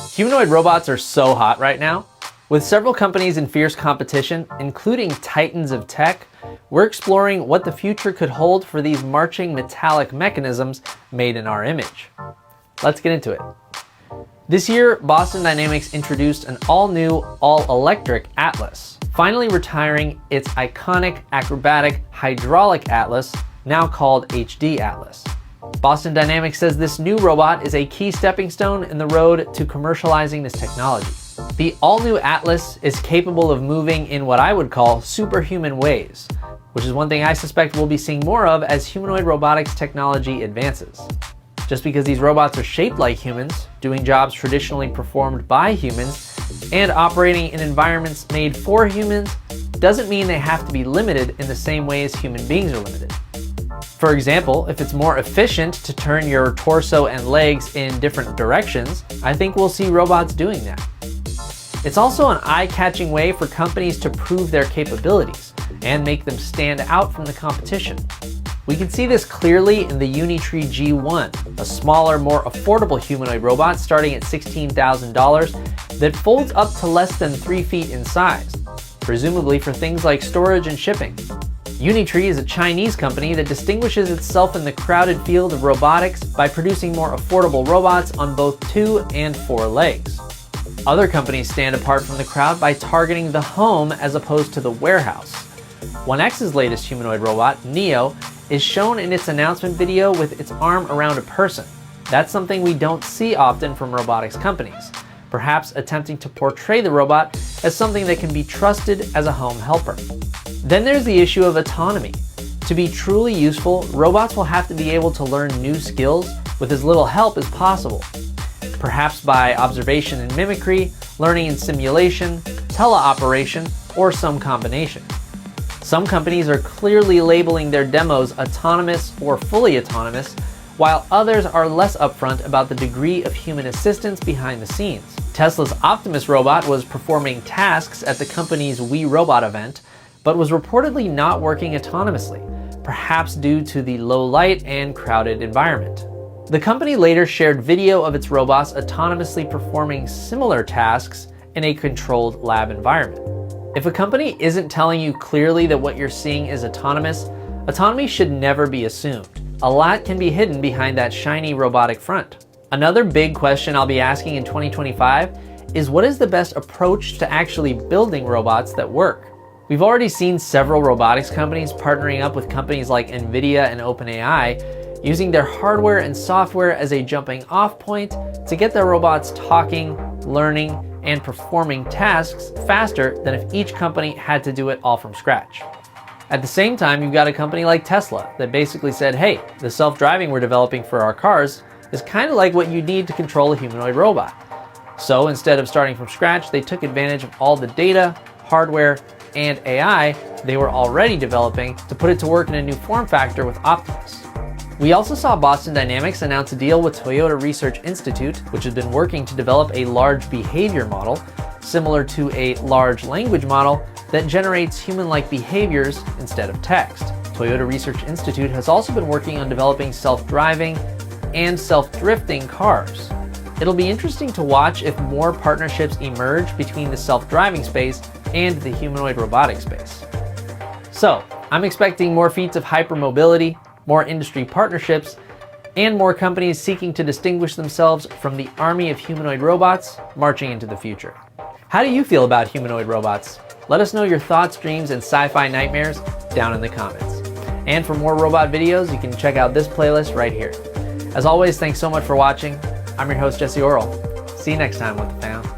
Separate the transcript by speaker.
Speaker 1: Humanoid robots are so hot right now. With several companies in fierce competition, including titans of tech, we're exploring what the future could hold for these marching metallic mechanisms made in our image. Let's get into it. This year, Boston Dynamics introduced an all-new, all-electric Atlas, finally retiring its iconic acrobatic hydraulic Atlas, now called HD Atlas. Boston Dynamics says this new robot is a key stepping stone in the road to commercializing this technology. The all-new Atlas is capable of moving in what I would call superhuman ways, which is one thing I suspect we'll be seeing more of as humanoid robotics technology advances. Just because these robots are shaped like humans, doing jobs traditionally performed by humans, and operating in environments made for humans, doesn't mean they have to be limited in the same way as human beings are limited. For example, if it's more efficient to turn your torso and legs in different directions, I think we'll see robots doing that. It's also an eye-catching way for companies to prove their capabilities and make them stand out from the competition. We can see this clearly in the Unitree G1, a smaller, more affordable humanoid robot starting at $16,000 that folds up to less than 3 feet in size, presumably for things like storage and shipping. Unitree is a Chinese company that distinguishes itself in the crowded field of robotics by producing more affordable robots on both 2 and 4 legs. Other companies stand apart from the crowd by targeting the home as opposed to the warehouse. 1X's latest humanoid robot, Neo, is shown in its announcement video with its arm around a person. That's something we don't see often from robotics companies, perhaps attempting to portray the robot as something that can be trusted as a home helper. Then there's the issue of autonomy. To be truly useful, robots will have to be able to learn new skills with as little help as possible. Perhaps by observation and mimicry, learning in simulation, teleoperation, or some combination. Some companies are clearly labeling their demos autonomous or fully autonomous, while others are less upfront about the degree of human assistance behind the scenes. Tesla's Optimus robot was performing tasks at the company's We Robot event, but was reportedly not working autonomously, perhaps due to the low light and crowded environment. The company later shared video of its robots autonomously performing similar tasks in a controlled lab environment. If a company isn't telling you clearly that what you're seeing is autonomous, autonomy should never be assumed. A lot can be hidden behind that shiny robotic front. Another big question I'll be asking in 2025 is what is the best approach to actually building robots that work? We've already seen several robotics companies partnering up with companies like NVIDIA and OpenAI, using their hardware and software as a jumping off point to get their robots talking, learning, and performing tasks faster than if each company had to do it all from scratch. At the same time, you've got a company like Tesla that basically said, hey, the self-driving we're developing for our cars is kind of like what you need to control a humanoid robot. So instead of starting from scratch, they took advantage of all the data, hardware, and AI they were already developing to put it to work in a new form factor with Optimus. We also saw Boston Dynamics announce a deal with Toyota Research Institute, which has been working to develop a large behavior model, similar to a large language model that generates human-like behaviors instead of text. Toyota Research Institute has also been working on developing self-driving and self-drifting cars. It'll be interesting to watch if more partnerships emerge between the self-driving space and the humanoid robotic space. So, I'm expecting more feats of hypermobility, more industry partnerships, and more companies seeking to distinguish themselves from the army of humanoid robots marching into the future. How do you feel about humanoid robots? Let us know your thoughts, dreams, and sci-fi nightmares down in the comments. And for more robot videos, you can check out this playlist right here. As always, thanks so much for watching. I'm your host, Jesse Orrell. See you next time with The Found.